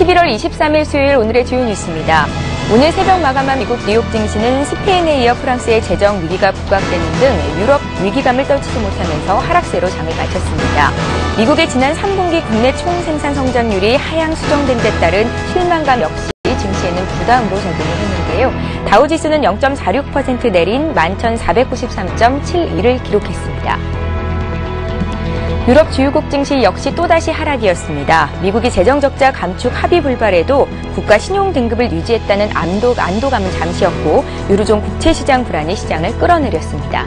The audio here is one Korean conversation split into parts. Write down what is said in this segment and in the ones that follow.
11월 23일 수요일 오늘의 주요 뉴스입니다. 오늘 새벽 마감한 미국 뉴욕 증시는 스페인에 이어 프랑스의 재정 위기가 부각되는 등 유럽 위기감을 떨치지 못하면서 하락세로 장을 마쳤습니다. 미국의 지난 3분기 국내 총생산 성장률이 하향 수정된 데 따른 실망감 역시 증시에는 부담으로 작용을 했는데요. 다우지수는 0.46% 내린 11,493.71을 기록했습니다. 유럽 주요국 증시 역시 또다시 하락이었습니다. 미국이 재정적자 감축 합의 불발에도 국가 신용 등급을 유지했다는 안도감은 잠시였고 유로존 국채시장 불안이 시장을 끌어내렸습니다.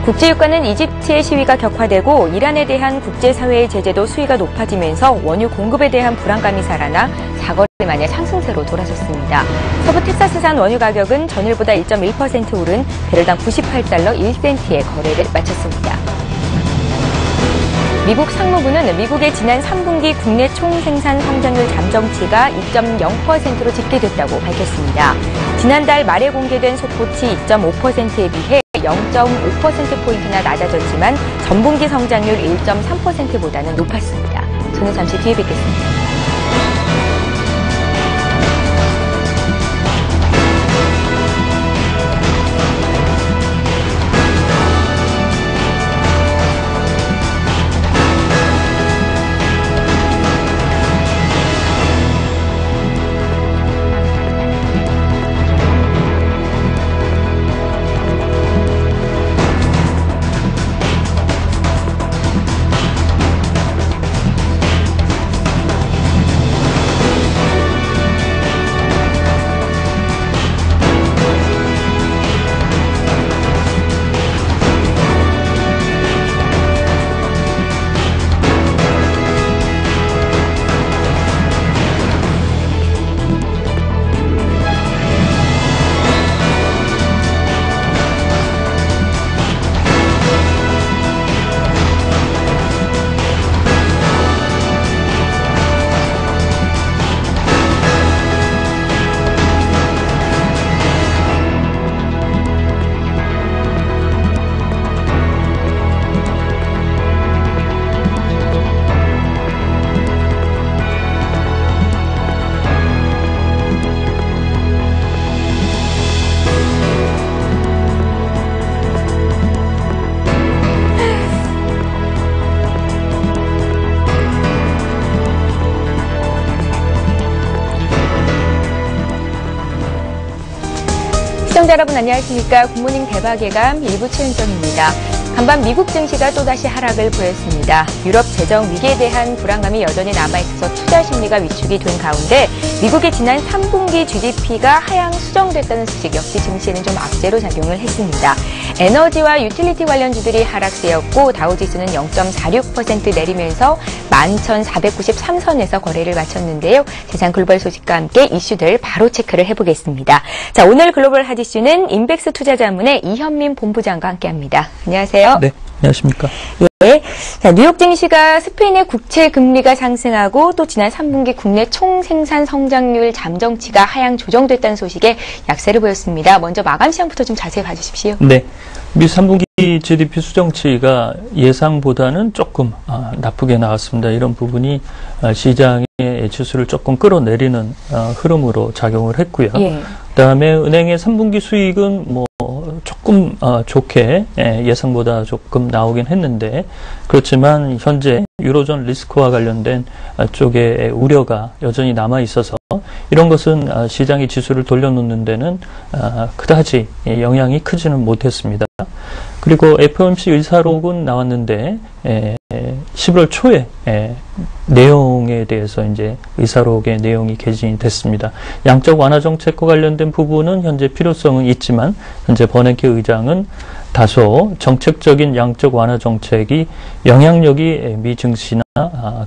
국제유가는 이집트의 시위가 격화되고 이란에 대한 국제사회의 제재도 수위가 높아지면서 원유 공급에 대한 불안감이 살아나 4거래 만에 상승세로 돌아섰습니다. 서부 텍사스산 원유 가격은 전일보다 1.1% 오른 배럴당 98달러 1센트의 거래를 마쳤습니다. 미국 상무부는 미국의 지난 3분기 국내 총생산 성장률 잠정치가 2.0%로 집계됐다고 밝혔습니다. 지난달 말에 공개된 속보치 2.5%에 비해 0.5%포인트나 낮아졌지만 전분기 성장률 1.3%보다는 높았습니다. 저는 잠시 뒤에 뵙겠습니다. 시청자 여러분 안녕하십니까. 굿모닝 대박예감 일부 최은정입니다. 간밤 미국 증시가 또다시 하락을 보였습니다. 유럽 재정 위기에 대한 불안감이 여전히 남아있어서 투자 심리가 위축이 된 가운데 미국의 지난 3분기 GDP가 하향 수정됐다는 소식 역시 증시에는 좀 악재로 작용을 했습니다. 에너지와 유틸리티 관련주들이 하락세였고 다우지수는 0.46% 내리면서 11,493선에서 거래를 마쳤는데요. 세상 글로벌 소식과 함께 이슈들 바로 체크를 해보겠습니다. 자, 오늘 글로벌 핫 이슈는 인백스 투자자문의 이현민 본부장과 함께합니다. 안녕하세요. 네, 안녕하십니까. 예. 자, 뉴욕 증시가 스페인의 국채 금리가 상승하고 또 지난 3분기 국내 총생산 성장률 잠정치가 하향 조정됐다는 소식에 약세를 보였습니다. 먼저 마감 시황부터 좀 자세히 봐주십시오. 네, 미 3분기 GDP 수정치가 예상보다는 조금 나쁘게 나왔습니다. 이런 부분이 시장의 지수를 조금 끌어내리는 흐름으로 작용을 했고요. 예. 그다음에 은행의 3분기 수익은 조금 좋게 예상보다 조금 나오긴 했는데 그렇지만 현재 유로존 리스크와 관련된 쪽에 우려가 여전히 남아 있어서 이런 것은 시장의 지수를 돌려놓는 데는 그다지 영향이 크지는 못했습니다. 그리고 FOMC 의사록은 나왔는데 11월 초에 내용에 대해서 이제 의사록의 내용이 개진이 됐습니다. 양적 완화 정책과 관련된 부분은 현재 필요성은 있지만 현재 버냉키 의장은 다소 정책적인 양적 완화 정책이 영향력이 미 증시나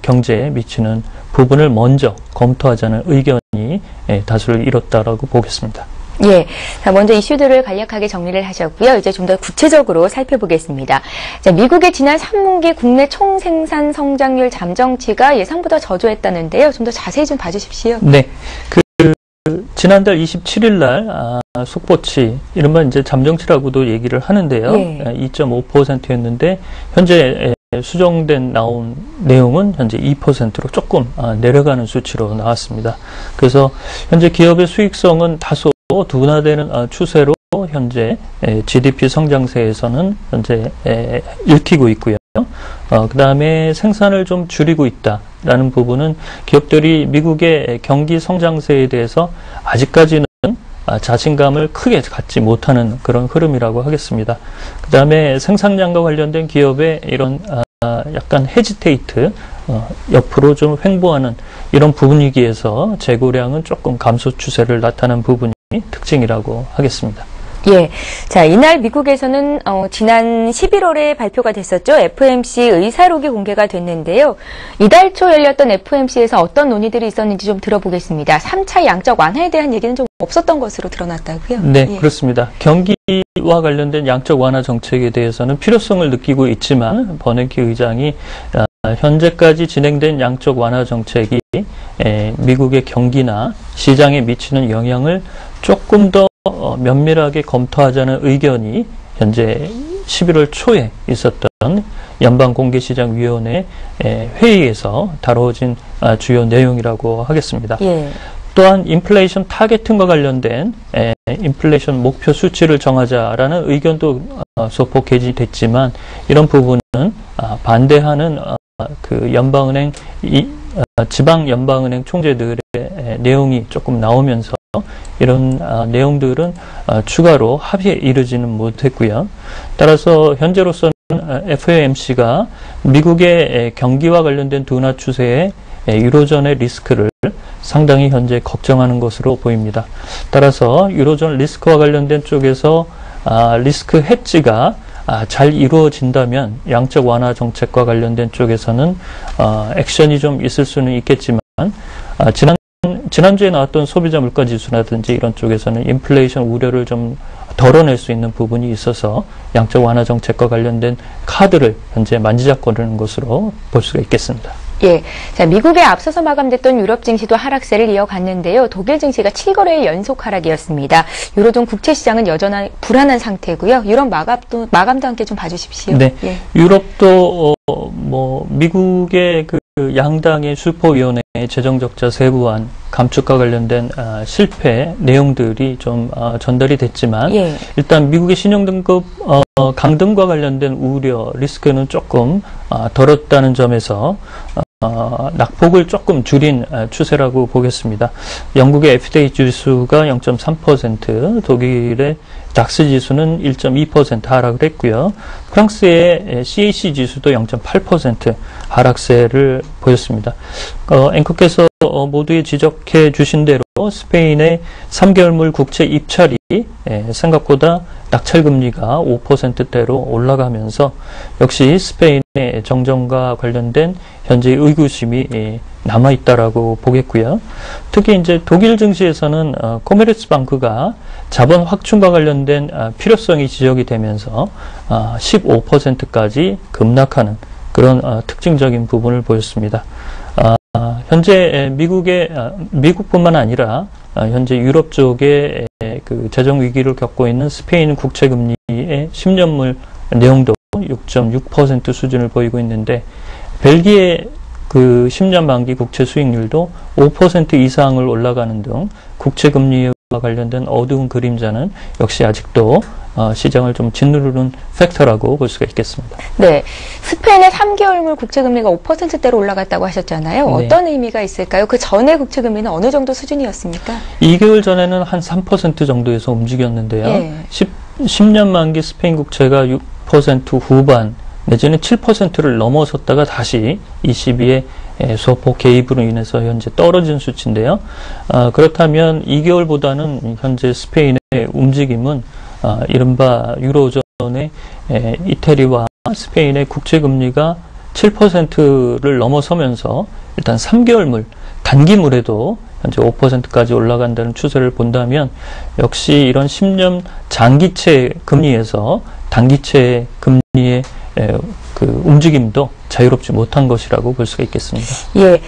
경제에 미치는 부분을 먼저 검토하자는 의견이 다수를 이뤘다라고 보겠습니다. 예. 자, 먼저 이슈들을 간략하게 정리를 하셨고요. 이제 좀 더 구체적으로 살펴보겠습니다. 자, 미국의 지난 3분기 국내 총생산 성장률 잠정치가 예상보다 저조했다는데요. 좀 더 자세히 좀 봐주십시오. 네. 지난달 27일 날 속보치, 이른바 이제 잠정치라고도 얘기를 하는데요. 예. 2.5%였는데 현재 수정된 나온 내용은 현재 2%로 조금 내려가는 수치로 나왔습니다. 그래서 현재 기업의 수익성은 다소 둔화되는 추세로 현재 GDP 성장세에서는 현재 읽히고 있고요. 그 다음에 생산을 좀 줄이고 있다라는 부분은 기업들이 미국의 경기 성장세에 대해서 아직까지는 자신감을 크게 갖지 못하는 그런 흐름이라고 하겠습니다. 그 다음에 생산량과 관련된 기업의 이런 약간 헤지테이트, 옆으로 좀 횡보하는 이런 분위기에서 재고량은 조금 감소 추세를 나타낸 부분이 특징이라고 하겠습니다. 예. 자, 이날 미국에서는 지난 11월에 발표가 됐었죠. FOMC 의사록이 공개가 됐는데요. 이달 초 열렸던 FOMC에서 어떤 논의들이 있었는지 좀 들어보겠습니다. 3차 양적 완화에 대한 얘기는 좀 없었던 것으로 드러났다고요? 네, 예. 그렇습니다. 경기와 관련된 양적 완화 정책에 대해서는 필요성을 느끼고 있지만 버냉키 의장이 현재까지 진행된 양적 완화 정책이 미국의 경기나 시장에 미치는 영향을 조금 더 면밀하게 검토하자는 의견이 현재 11월 초에 있었던 연방공개시장위원회 회의에서 다뤄진 주요 내용이라고 하겠습니다. 예. 또한 인플레이션 타겟팅과 관련된 인플레이션 목표 수치를 정하자라는 의견도 소폭 게시됐지만 이런 부분은 반대하는 그 연방은행 지방 연방은행 총재들의 내용이 조금 나오면서 이런 내용들은 추가로 합의에 이르지는 못했고요. 따라서 현재로서는 FOMC가 미국의 경기와 관련된 둔화 추세에 유로존의 리스크를 상당히 현재 걱정하는 것으로 보입니다. 따라서 유로존 리스크와 관련된 쪽에서 리스크 헤지가 잘 이루어진다면 양적 완화 정책과 관련된 쪽에서는 액션이 좀 있을 수는 있겠지만 지난주에 나왔던 소비자 물가 지수라든지 이런 쪽에서는 인플레이션 우려를 좀 덜어낼 수 있는 부분이 있어서 양적 완화 정책과 관련된 카드를 현재 만지작거리는 것으로 볼 수가 있겠습니다. 예. 자, 미국에 앞서서 마감됐던 유럽 증시도 하락세를 이어갔는데요. 독일 증시가 7거래일 연속 하락이었습니다. 유로존 국채 시장은 여전히 불안한 상태고요. 유럽 마감도 함께 좀 봐주십시오. 네. 예. 유럽도 미국의 그 양당의 슈퍼위원회 재정적자 세부안 감축과 관련된 실패 내용들이 좀 전달이 됐지만 예. 일단 미국의 신용등급 강등과 관련된 우려 리스크는 조금 덜었다는 점에서 낙폭을 조금 줄인 추세라고 보겠습니다. 영국의 FTSE 지수가 0.3%, 독일의 닥스 지수는 1.2% 하락을 했고요. 프랑스의 CAC 지수도 0.8% 하락세를 보였습니다. 앵커께서 모두에 지적해 주신 대로 스페인의 3개월물 국채 입찰이 생각보다 낙찰금리가 5%대로 올라가면서 역시 스페인의 정정과 관련된 현재 의구심이 남아있다라고 보겠고요. 특히 이제 독일 증시에서는 코메르츠방크가 자본 확충과 관련된 필요성이 지적이 되면서 15%까지 급락하는 그런 특징적인 부분을 보였습니다. 현재 미국뿐만 아니라 현재 유럽 쪽에 그 재정 위기를 겪고 있는 스페인 국채 금리의 10년물 내용도 6.6% 수준을 보이고 있는데 벨기에 그 10년 만기 국채 수익률도 5% 이상을 올라가는 등 국채 금리와 관련된 어두운 그림자는 역시 아직도 시장을 좀 짓누르는 팩터라고 볼 수가 있겠습니다. 네, 스페인의 3개월물 국채금리가 5%대로 올라갔다고 하셨잖아요. 네. 어떤 의미가 있을까요? 그 전에 국채금리는 어느 정도 수준이었습니까? 2개월 전에는 한 3% 정도에서 움직였는데요. 네. 10년 만기 스페인 국채가 6% 후반 내지는 7%를 넘어섰다가 다시 22의 소폭 개입으로 인해서 현재 떨어진 수치인데요. 그렇다면 2개월보다는 현재 스페인의 움직임은 이른바 유로존의 이태리와 스페인의 국채금리가 7%를 넘어서면서 일단 3개월물 단기물에도 현재 5%까지 올라간다는 추세를 본다면 역시 이런 10년 장기채 금리에서 단기채 금리의 그 움직임도 자유롭지 못한 것이라고 볼 수가 있겠습니다. 예.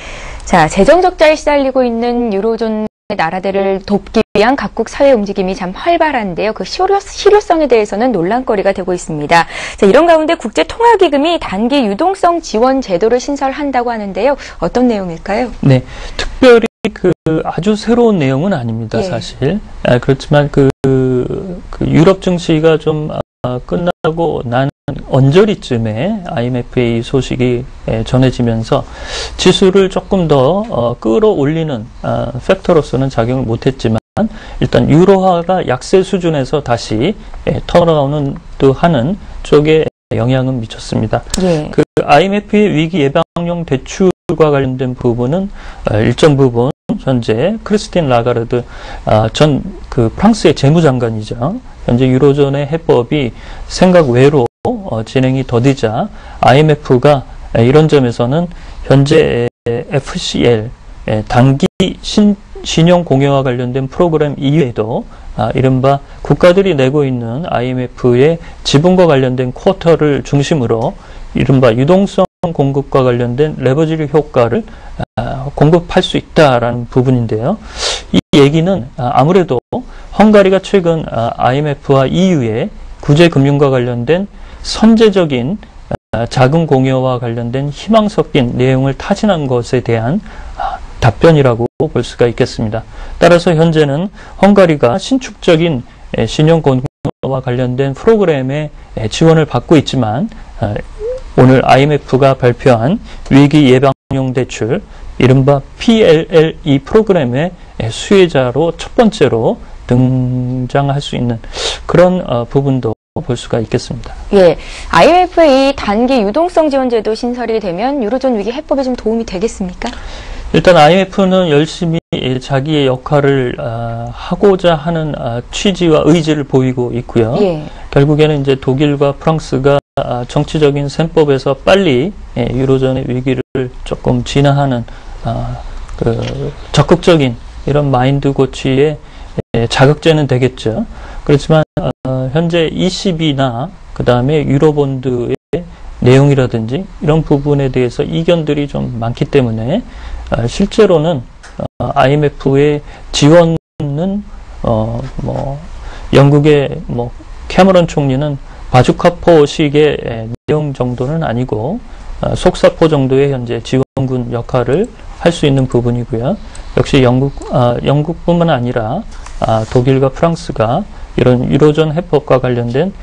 자, 재정 적자에 시달리고 있는 유로존 나라들을 돕기 위한 각국 사회 움직임이 참 활발한데요. 그 실효성에 대해서는 논란거리가 되고 있습니다. 자, 이런 가운데 국제통화기금이 단기 유동성 지원 제도를 신설한다고 하는데요. 어떤 내용일까요? 네, 특별히 아주 새로운 내용은 아닙니다, 사실. 그렇지만 유럽 증시가 좀 끝나고 난 언저리쯤에 IMF의 이 소식이 전해지면서 지수를 조금 더 끌어올리는 팩터로서는 작용을 못했지만 일단 유로화가 약세 수준에서 다시 턴어라운드 하는 쪽에 영향은 미쳤습니다. 그 IMF의 위기 예방용 대출과 관련된 부분은 일정 부분 현재 크리스틴 라가르드 전 프랑스의 재무장관이죠. 현재 유로존의 해법이 생각 외로 진행이 더디자 IMF가 이런 점에서는 현재 FCL 단기 신용 공여와 관련된 프로그램 이외에도 이른바 국가들이 내고 있는 IMF의 지분과 관련된 쿼터를 중심으로 이른바 유동성 공급과 관련된 레버리지 효과를 공급할 수 있다라는 부분인데요. 이 얘기는 아무래도 헝가리가 최근 IMF와 EU의 구제금융과 관련된 선제적인 자금 공여와 관련된 희망 섞인 내용을 타진한 것에 대한 답변이라고 볼 수가 있겠습니다. 따라서 현재는 헝가리가 신축적인 신용 공여와 관련된 프로그램에 지원을 받고 있지만 오늘 IMF가 발표한 위기 예방용 대출 이른바 PLLE 프로그램의 수혜자로 첫 번째로 등장할 수 있는 그런 부분도 볼 수가 있겠습니다. 예, IMF의 이 단기 유동성 지원 제도 신설이 되면 유로존 위기 해법에 좀 도움이 되겠습니까? 일단 IMF는 열심히 자기의 역할을 하고자 하는 취지와 의지를 보이고 있고요. 결국에는 이제 독일과 프랑스가 정치적인 셈법에서 빨리 유로존의 위기를 조금 진화하는 적극적인 이런 마인드 고취에 자극제는 되겠죠. 그렇지만 현재 ECB나 그 다음에 유로본드의 내용이라든지 이런 부분에 대해서 이견들이 좀 많기 때문에 실제로는 IMF의 지원은 영국의 캐머런 총리는 바주카포식의 내용 정도는 아니고 속사포 정도의 현재 지원군 역할을 할 수 있는 부분이고요. 역시 영국뿐만 아니라 독일과 프랑스가 이런 유로존 해법과 관련된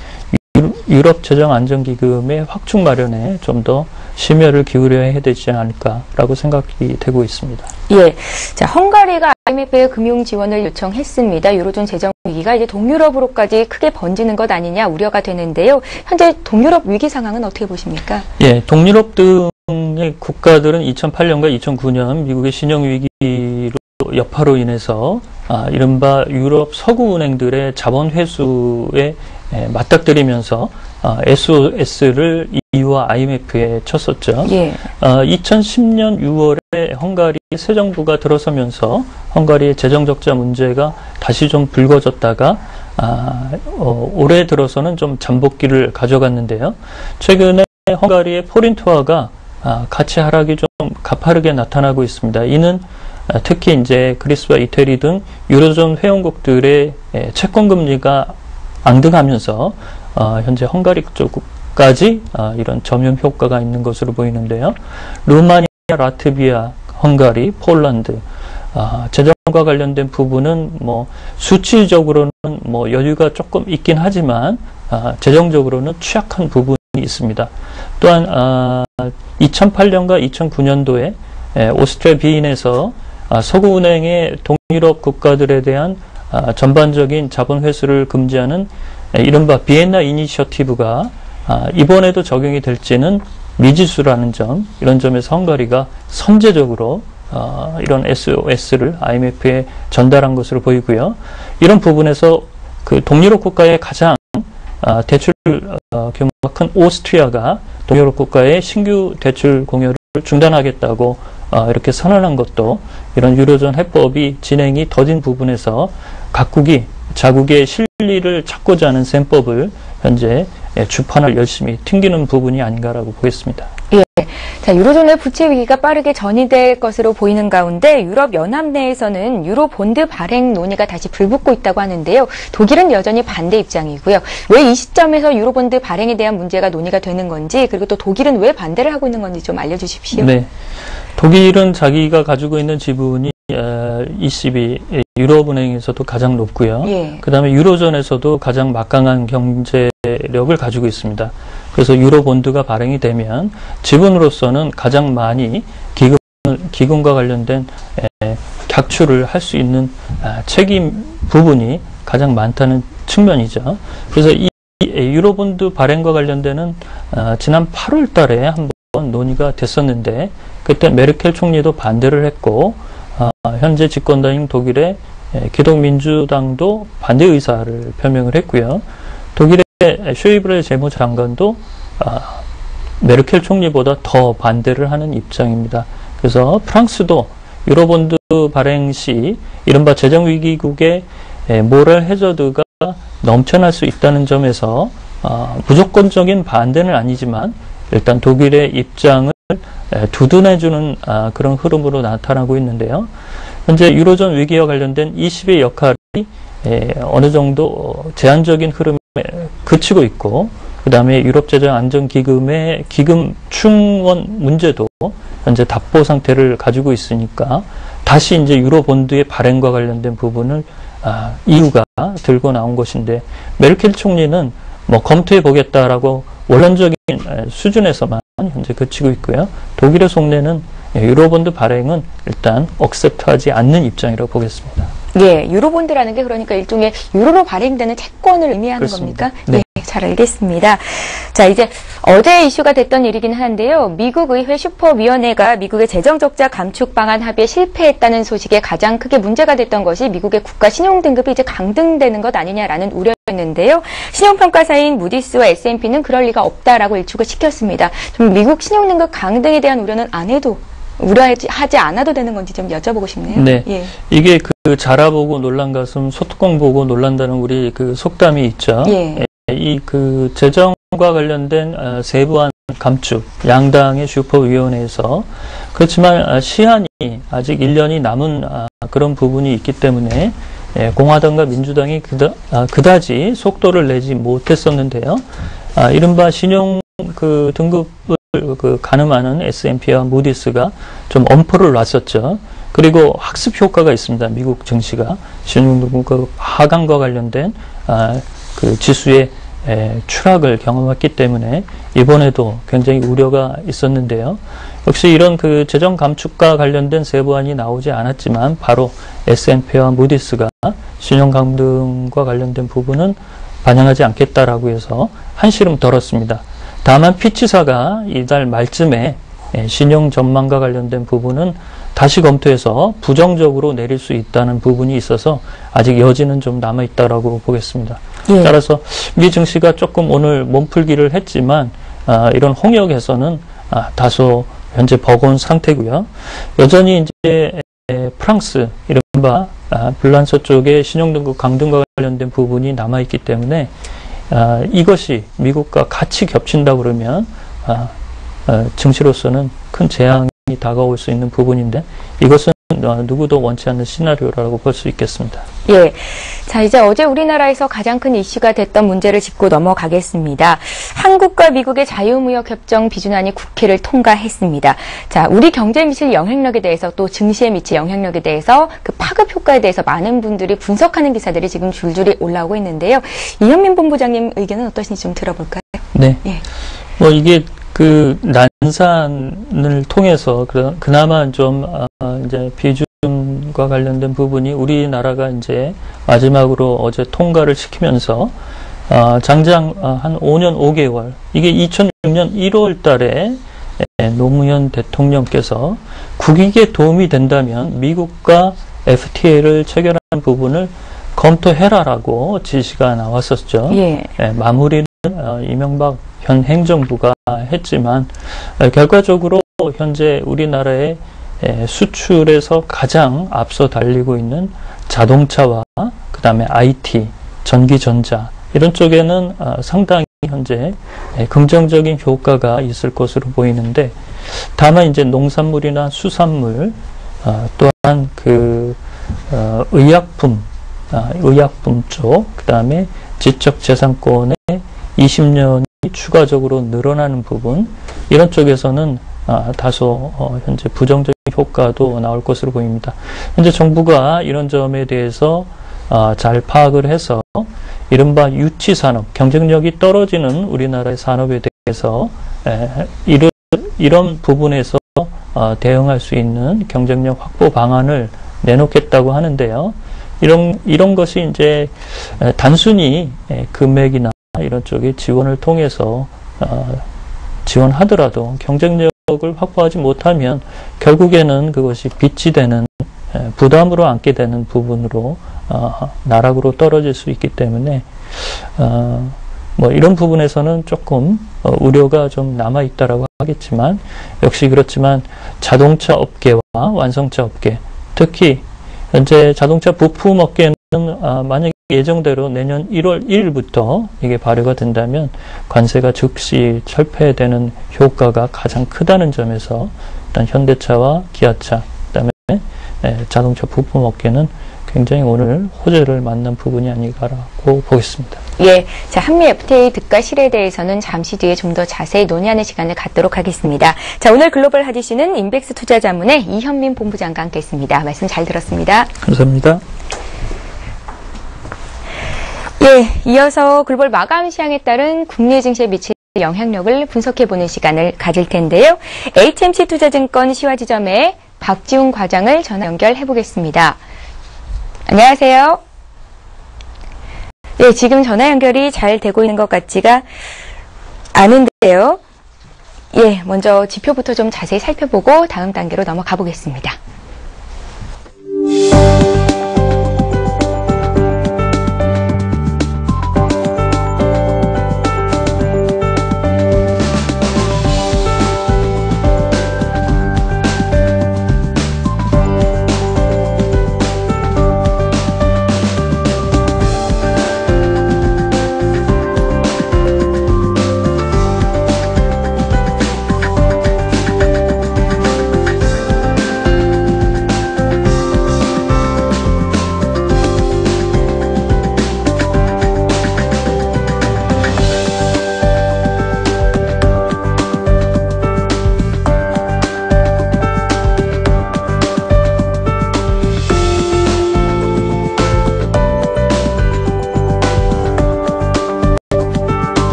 유럽 재정 안정기금의 확충 마련에 좀 더 심혈을 기울여야 해야 되지 않을까라고 생각이 되고 있습니다. 예, 자 헝가리가 IMF의 금융 지원을 요청했습니다. 유로존 재정 위기가 이제 동유럽으로까지 크게 번지는 것 아니냐 우려가 되는데요. 현재 동유럽 위기 상황은 어떻게 보십니까? 예, 동유럽 등의 국가들은 2008년과 2009년 미국의 신용 위기로 여파로 인해서 이른바 유럽 서구 은행들의 자본 회수에 맞닥뜨리면서 SOS를 EU와 IMF에 쳤었죠. 2010년 6월에 헝가리 새 정부가 들어서면서 헝가리의 재정 적자 문제가 다시 좀 불거졌다가 올해 들어서는 좀 잠복기를 가져갔는데요. 최근에 헝가리의 포린트화가 가치 하락이 좀 가파르게 나타나고 있습니다. 이는 특히 이제 그리스와 이태리 등 유로존 회원국들의 채권 금리가 앙등하면서 현재 헝가리 쪽까지 이런 점용 효과가 있는 것으로 보이는데요. 루마니아, 라트비아, 헝가리, 폴란드 재정과 관련된 부분은 수치적으로는 여유가 조금 있긴 하지만 재정적으로는 취약한 부분이 있습니다. 또한 2008년과 2009년도에 오스트리아 비인에서 서구은행의 동유럽 국가들에 대한 전반적인 자본 회수를 금지하는 이른바 비엔나 이니셔티브가 이번에도 적용이 될지는 미지수라는 점, 이런 점에서 헝가리가 선제적으로 이런 SOS를 IMF에 전달한 것으로 보이고요. 이런 부분에서 그 동유럽 국가의 가장 대출 규모가 큰 오스트리아가 동유럽 국가의 신규 대출 공여를 중단하겠다고 이렇게 선언한 것도 이런 유로존 해법이 진행이 더딘 부분에서 각국이 자국의 실리를 찾고자 하는 셈법을 현재 주판을 열심히 튕기는 부분이 아닌가라고 보겠습니다. 예. 자, 유로존의 부채 위기가 빠르게 전이될 것으로 보이는 가운데 유럽 연합 내에서는 유로 본드 발행 논의가 다시 불붙고 있다고 하는데요. 독일은 여전히 반대 입장이고요. 왜 이 시점에서 유로 본드 발행에 대한 문제가 논의가 되는 건지, 그리고 또 독일은 왜 반대를 하고 있는 건지 좀 알려주십시오. 네. 독일은 자기가 가지고 있는 지분이 ECB, 유럽은행에서도 가장 높고요. 예. 그다음에 유로존에서도 가장 막강한 경제력을 가지고 있습니다. 그래서 유로본드가 발행이 되면 지분으로서는 가장 많이 기금과 관련된 객출을 할 수 있는 책임 부분이 가장 많다는 측면이죠. 그래서 이 유로본드 발행과 관련되는 지난 8월 달에 한번 논의가 됐었는데, 그때 메르켈 총리도 반대를 했고, 현재 집권당인 독일의 기독민주당도 반대 의사를 표명을 했고요. 독일의 쇼이브레 재무장관도 메르켈 총리보다 더 반대를 하는 입장입니다. 그래서 프랑스도 유로본드 발행 시 이른바 재정위기국의 모럴 해저드가 넘쳐날 수 있다는 점에서 무조건적인 반대는 아니지만 일단 독일의 입장을 두둔해주는 그런 흐름으로 나타나고 있는데요. 현재 유로존 위기와 관련된 ECB의 역할이 어느 정도 제한적인 흐름에 그치고 있고, 그 다음에 유럽재정안정기금의 기금 충원 문제도 현재 답보 상태를 가지고 있으니까 다시 이제 유로본드의 발행과 관련된 부분을 EU가 들고 나온 것인데, 메르켈 총리는 뭐 검토해 보겠다라고 원론적인 수준에서만 현재 그치고 있고요. 독일의 속내는 유로본드 발행은 일단 억셉트하지 않는 입장이라고 보겠습니다. 예, 유로본드라는 게 그러니까 일종의 유로로 발행되는 채권을 의미하는 그렇습니다. 겁니까? 네. 잘 알겠습니다. 자, 이제 어제 이슈가 됐던 일이긴 한데요. 미국 의회 슈퍼위원회가 미국의 재정적자 감축 방안 합의에 실패했다는 소식에 가장 크게 문제가 됐던 것이 미국의 국가 신용 등급이 이제 강등되는 것 아니냐라는 우려였는데요. 신용평가사인 무디스와 S&P는 그럴 리가 없다라고 일축을 시켰습니다. 좀 미국 신용 등급 강등에 대한 우려는 안 해도, 우려하지 않아도 되는 건지 좀 여쭤보고 싶네요. 네. 예. 이게 그 자라보고 놀란 가슴 소뚜껑 보고 놀란다는 우리 그 속담이 있죠. 예. 이 그 재정과 관련된 세부한 감축, 양당의 슈퍼위원회에서, 그렇지만 시한이 아직 1년이 남은 그런 부분이 있기 때문에 공화당과 민주당이 그다지 속도를 내지 못했었는데요. 이른바 신용 그 등급을 가늠하는 S&P와 무디스가 좀 엄포를 놨었죠. 그리고 학습 효과가 있습니다. 미국 증시가 신용등급 하강과 관련된 그 지수의 추락을 경험했기 때문에 이번에도 굉장히 우려가 있었는데요. 역시 이런 그 재정 감축과 관련된 세부안이 나오지 않았지만 바로 S&P와 무디스가 신용 강등과 관련된 부분은 반영하지 않겠다라고 해서 한시름 덜었습니다. 다만 피치사가 이달 말쯤에 신용 전망과 관련된 부분은 다시 검토해서 부정적으로 내릴 수 있다는 부분이 있어서 아직 여지는 좀 남아있다라고 보겠습니다. 예. 따라서 미 증시가 조금 오늘 몸풀기를 했지만 이런 홍역에서는 다소 현재 버거운 상태고요. 여전히 이제 프랑스 이른바 불란서 쪽의 신용등급 강등과 관련된 부분이 남아있기 때문에 이것이 미국과 같이 겹친다 그러면 증시로서는 큰 재앙이 다가올 수 있는 부분인데, 이것은 누구도 원치 않는 시나리오라고 볼 수 있겠습니다. 예. 자, 이제 어제 우리나라에서 가장 큰 이슈가 됐던 문제를 짚고 넘어가겠습니다. 한국과 미국의 자유무역협정 비준안이 국회를 통과했습니다. 자, 우리 경제에 미칠 영향력에 대해서, 또 증시에 미칠 영향력에 대해서, 그 파급 효과에 대해서 많은 분들이 분석하는 기사들이 지금 줄줄이 올라오고 있는데요. 이현민 본부장님 의견은 어떠신지 좀 들어볼까요? 네. 예. 뭐 이게 그 난산을 통해서 그나마 좀 이제 비준과 관련된 부분이 우리나라가 이제 마지막으로 어제 통과를 시키면서 장장 한 5년 5개월, 이게 2006년 1월 달에 노무현 대통령께서 국익에 도움이 된다면 미국과 FTA를 체결하는 부분을 검토해라라고 지시가 나왔었죠. 예. 마무리는 이명박 현 행정부가 했지만 결과적으로 현재 우리나라의 수출에서 가장 앞서 달리고 있는 자동차와 그 다음에 IT, 전기전자 이런 쪽에는 상당히 현재 긍정적인 효과가 있을 것으로 보이는데, 다만 이제 농산물이나 수산물, 또한 의약품, 의약품 쪽, 그 다음에 지적재산권의 20년이 추가적으로 늘어나는 부분, 이런 쪽에서는 다소 현재 부정적인 효과도 나올 것으로 보입니다. 현재 정부가 이런 점에 대해서 잘 파악을 해서 이른바 유치산업, 경쟁력이 떨어지는 우리나라의 산업에 대해서 이런 부분에서 대응할 수 있는 경쟁력 확보 방안을 내놓겠다고 하는데요. 이런 것이 이제 단순히 금액이나 이런 쪽의 지원을 통해서 지원하더라도 경쟁력을 확보하지 못하면 결국에는 그것이 빚이 되는, 부담으로 안게 되는 부분으로 나락으로 떨어질 수 있기 때문에 뭐 이런 부분에서는 조금 우려가 좀 남아 있다라고 하겠지만, 역시 그렇지만 자동차 업계와 완성차 업계, 특히 현재 자동차 부품 업계는 만약에 예정대로 내년 1월 1일부터 이게 발효가 된다면 관세가 즉시 철폐되는 효과가 가장 크다는 점에서 일단 현대차와 기아차, 그다음에 자동차 부품 업계는 굉장히 오늘 호재를 맞는 부분이 아닌가라고 보겠습니다. 예, 자, 한미 FTA 득과 실에 대해서는 잠시 뒤에 좀 더 자세히 논의하는 시간을 갖도록 하겠습니다. 자, 오늘 글로벌 하디슈는 인백스 투자자문의 이현민 본부장과 함께했습니다. 말씀 잘 들었습니다. 감사합니다. 예, 이어서 글로벌 마감 시향에 따른 국내 증시에 미칠 영향력을 분석해보는 시간을 가질 텐데요. HMC 투자증권 시화지점의 박지훈 과장을 전화 연결해보겠습니다. 안녕하세요. 네, 지금 전화 연결이 잘 되고 있는 것 같지가 않은데요. 예, 먼저 지표부터 좀 자세히 살펴보고 다음 단계로 넘어가 보겠습니다.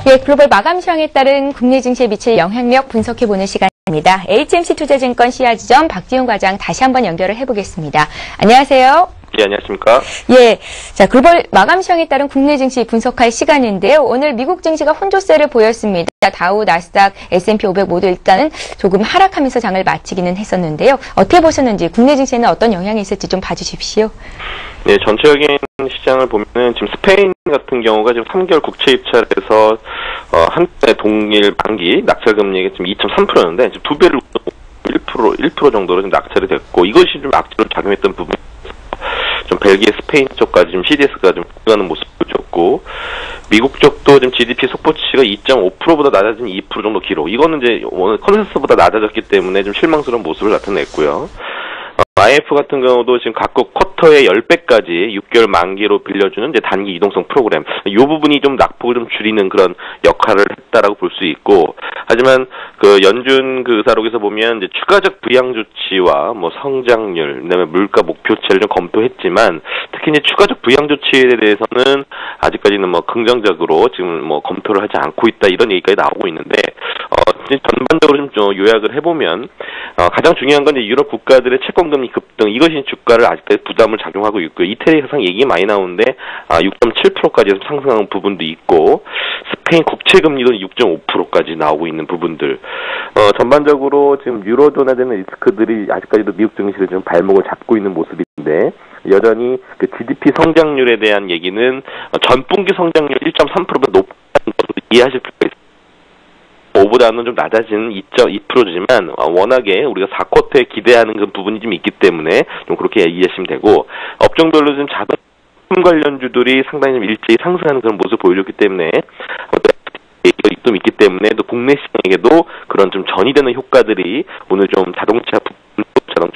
예, 글로벌 마감 시황에 따른 국내 증시에 미칠 영향력 분석해보는 시간입니다. HMC 투자증권 시야지점 박지훈 과장 다시 한번 연결을 해보겠습니다. 안녕하세요. 예, 안녕하십니까. 예, 자, 글로벌 마감 시황에 따른 국내 증시 분석할 시간인데요. 오늘 미국 증시가 혼조세를 보였습니다. 다우, 나스닥, S&P 500 모두 일단은 조금 하락하면서 장을 마치기는 했었는데요. 어떻게 보셨는지, 국내 증시에는 어떤 영향이 있을지 좀 봐주십시오. 네, 전체적인 시장을 보면은 지금 스페인 같은 경우가 지금 3개월 국채 입찰에서 한때 동일 만기 낙찰 금리가 지금 2.3%였는데 지금 2배를 1% 정도로 좀 낙찰이 됐고, 이것이 좀 악재로 작용했던 부분. 좀 벨기에, 스페인 쪽까지 좀 CDS가 좀 올라가는 모습을 보였고, 미국 쪽도 지금 GDP 속보치가 2.5%보다 낮아진 2% 정도 기록. 이거는 이제 오늘 컨센서스보다 낮아졌기 때문에 좀 실망스러운 모습을 나타냈고요. IF 같은 경우도 지금 각국 쿼터의 10배까지 6개월 만기로 빌려주는 이제 단기 이동성 프로그램. 이 부분이 좀 낙폭을 좀 줄이는 그런 역할을 했다라고 볼 수 있고, 하지만 그 연준 그 의사록에서 보면 이제 추가적 부양 조치와 뭐 성장률, 그다음에 물가 목표치를 좀 검토했지만, 특히 이제 추가적 부양 조치에 대해서는 아직까지는 뭐 긍정적으로 지금 뭐 검토를 하지 않고 있다, 이런 얘기까지 나오고 있는데, 전반적으로 좀 요약을 해보면, 가장 중요한 건 이제 유럽 국가들의 채권금리 급등, 이것이 주가를 아직까지 부담을 작용하고 있고요. 이태리 사상 얘기 많이 나오는데 6.7%까지 상승한 부분도 있고, 스페인 국채금리도 6.5%까지 나오고 있는 부분들. 전반적으로 지금 유로존화되는 리스크들이 아직까지도 미국 증시를 좀 발목을 잡고 있는 모습인데, 여전히 그 GDP 성장률에 대한 얘기는 전분기 성장률 1.3%보다 높다는 것을 이해하실 필요가 있습니다. 5보다는 좀 낮아진 2.2%지만 워낙에 우리가 4쿼터에 기대하는 그 부분이 좀 있기 때문에 좀 그렇게 이해하시면 되고, 업종별로 좀 자동차 관련주들이 상당히 좀 일제히 상승하는 그런 모습을 보여줬기 때문에 얘기가 좀 있기 때문에 또 국내 시장에게도 그런 좀 전이되는 효과들이 오늘 좀 자동차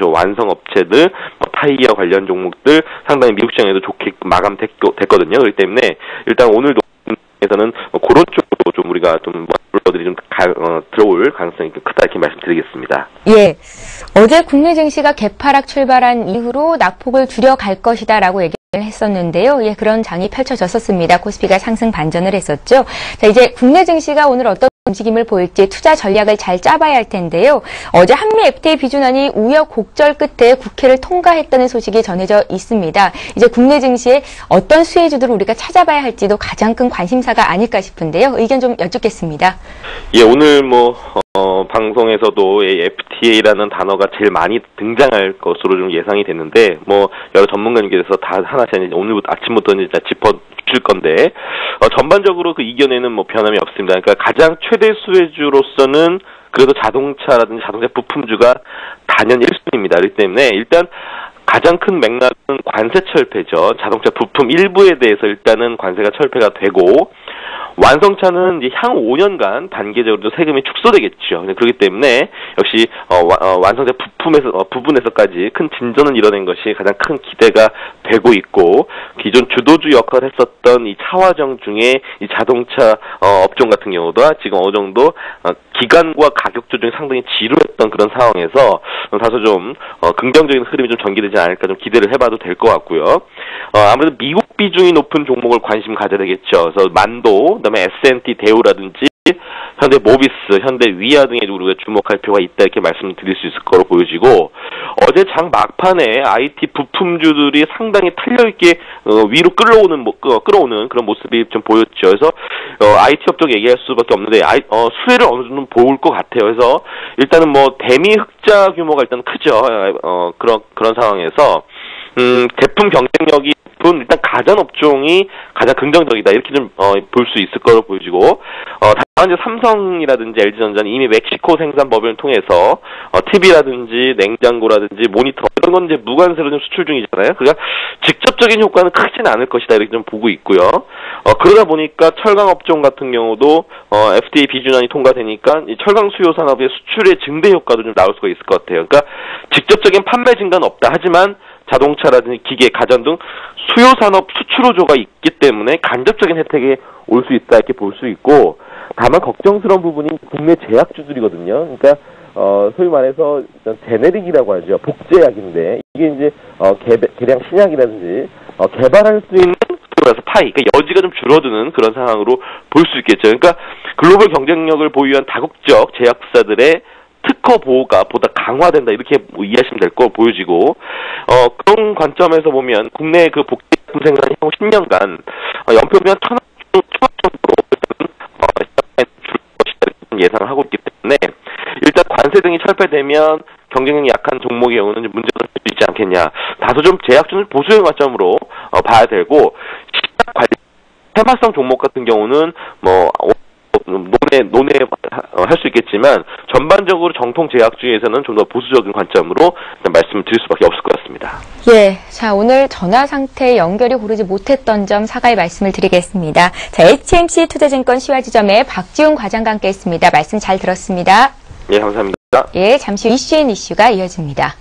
완성 업체들, 타이어 관련 종목들 상당히 미국 시장에도 좋게 마감됐거든요. 그렇기 때문에 일단 오늘도 에서는 그런 쪽으로 좀 우리가 좀 물러들이 좀 들어올 가능성이 크다, 이렇게 말씀드리겠습니다. 예, 어제 국내 증시가 개파락 출발한 이후로 낙폭을 줄여갈 것이다라고 얘기를 했었는데요. 예, 그런 장이 펼쳐졌었습니다. 코스피가 상승 반전을 했었죠. 자, 이제 국내 증시가 오늘 어떤 움직임을 보일지 투자 전략을 잘 짜봐야 할 텐데요. 어제 한미 FTA 비준안이 우여곡절 끝에 국회를 통과했다는 소식이 전해져 있습니다. 이제 국내 증시에 어떤 수혜주들을 우리가 찾아봐야 할지도 가장 큰 관심사가 아닐까 싶은데요. 의견 좀 여쭙겠습니다. 예, 오늘 방송에서도 FTA라는 단어가 제일 많이 등장할 것으로 좀 예상이 됐는데, 여러 전문가님께서 다 하나씩 오늘부터 아침부터 이제 짚어줄 건데, 전반적으로 그 이견에는 변함이 없습니다. 그러니까 가장 최대 수혜주로서는 그래도 자동차라든지 자동차 부품주가 단연 1순위입니다. 그렇기 때문에 일단 가장 큰 맥락은 관세 철폐죠. 자동차 부품 일부에 대해서 일단은 관세가 철폐가 되고, 완성차는 이제 향후 5년간 단계적으로 세금이 축소되겠죠. 그렇기 때문에 역시 완성차 부분에서까지 큰 진전을 이뤄낸 것이 가장 큰 기대가 되고 있고, 기존 주도주 역할을 했었던 이 차화정 중에 이 자동차 업종 같은 경우도 지금 어느 정도 기간과 가격 조정이 상당히 지루했던 그런 상황에서 다소 좀 긍정적인 흐름이 좀 전개되지 않을까 좀 기대를 해봐도 될 것 같고요. 아무래도 미국 비중이 높은 종목을 관심 가져야 되겠죠. 그래서 만도, 그다음에 S&T 대우라든지 현대 모비스, 현대 위아 등에 우리가 주목할 필요가 있다, 이렇게 말씀드릴 수 있을 거로 보여지고, 어제 장 막판에 IT 부품주들이 상당히 탄력있게 위로 끌어오는 그런 모습이 좀 보였죠. 그래서 IT 업종 얘기할 수밖에 없는데 수혜를 어느 정도 보일 것 같아요. 그래서 일단은 대미 흑자 규모가 일단 크죠. 그런 상황에서 제품 경쟁력이 일단 가전 업종이 가장 긍정적이다, 이렇게 좀 볼 수 있을 거로 보여지고, 다만 이제 삼성이라든지 LG전자는 이미 멕시코 생산 법인을 통해서 TV라든지 냉장고라든지 모니터 이런 건 이제 무관세로 좀 수출 중이잖아요. 그러니까 직접적인 효과는 크지는 않을 것이다, 이렇게 좀 보고 있고요. 그러다 보니까 철강 업종 같은 경우도 FTA 비준안이 통과되니까 이 철강 수요 산업의 수출의 증대 효과도 좀 나올 수가 있을 것 같아요. 그러니까 직접적인 판매 증가는 없다 하지만 자동차라든지 기계, 가전 등 수요 산업 수출호조가 있기 때문에 간접적인 혜택이 올 수 있다, 이렇게 볼 수 있고, 다만 걱정스러운 부분이 국내 제약주들이거든요. 그러니까 소위 말해서 제네릭이라고 하죠. 복제약인데 이게 이제 개량 신약이라든지 개발할 수 있는 그래서 파이, 그러니까 여지가 좀 줄어드는 그런 상황으로 볼 수 있겠죠. 그러니까 글로벌 경쟁력을 보유한 다국적 제약사들의 특허 보호가 보다 강화된다, 이렇게 이해하시면 될 거 보여지고, 그런 관점에서 보면 국내 그 복제품 생산이 향후 10년간 연평균 1,000억 정도로 줄 것이다, 예상을 하고 있기 때문에 일단 관세 등이 철폐되면 경쟁력이 약한 종목의 경우는 문제가 될 수 있지 않겠냐. 다소 좀 제약주는 보수의 관점으로 봐야 되고, 시장 관리 테마성 종목 같은 경우는 논의할 수 있겠지만 전반적으로 정통 제약주에서는 좀 더 보수적인 관점으로 말씀을 드릴 수밖에 없을 것 같습니다. 예, 자, 오늘 전화 상태에 연결이 고르지 못했던 점 사과의 말씀을 드리겠습니다. 자, HMC 투자증권 시화지점의 박지훈 과장과 함께했습니다. 말씀 잘 들었습니다. 예, 감사합니다. 예, 잠시 후 이슈인 이슈가 이어집니다.